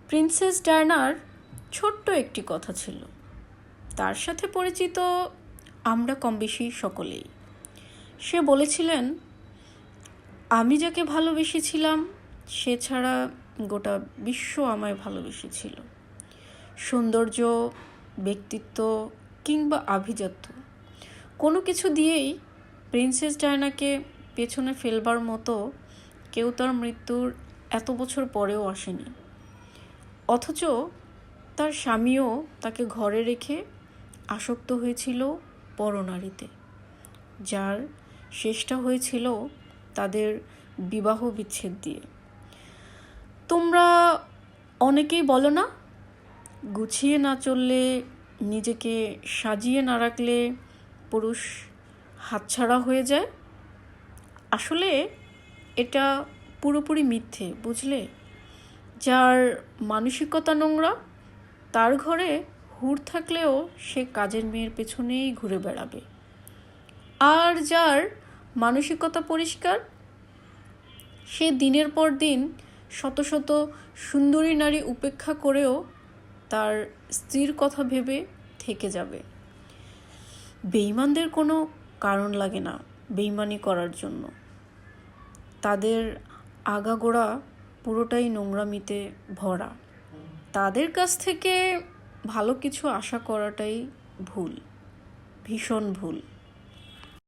Princess ডায়নার ছোট্ট একটি কথা ছিল। তার সাথে পরিচিত আমরা কম বেশি সকলেই। সে বলেছিলেন, আমি যাকে ভালোবেসেছিলাম সে ছাড়া গোটা বিশ্ব আমায় ভালোবেসেছিল। সৌন্দর্য, ব্যক্তিত্ব কিংবা আভিজাত্য কোনো কিছু দিয়েই প্রিন্সেস ডায়নাকে পেছনে ফেলবার মতো কেউ তার মৃত্যুর এত বছর পরেও আসেনি। অথচ তার স্বামীও তাকে ঘরে রেখে আসক্ত হয়েছিল পরনারীতে, যার শেষটা হয়েছিল তাদের বিবাহ বিচ্ছেদ দিয়ে। তোমরা অনেকেই বলো না, গুছিয়ে না চললে, নিজেকে সাজিয়ে না রাখলে পুরুষ হাতছাড়া হয়ে যায়। আসলে এটা পুরোপুরি মিথ্যে, বুঝলে? যার মানসিকতা নোংরা তার ঘরে হুড় থাকলেও সে কাজের মেয়ের পেছনেই ঘুরে বেড়াবে। আর যার মানসিকতা পরিষ্কার সে দিনের পর দিন শত শত সুন্দরী নারী উপেক্ষা করেও তার স্ত্রীর কথা ভেবে থেকে যাবে। বেঈমানদের কোনো কারণ লাগে না বেঈমানি করার জন্য। তাদের আগাগোড়া পুরোটাই নোংরামিতে ভরা। তাদের কাছ থেকে ভালো কিছু আশা করাটাই ভুল, ভীষণ ভুল।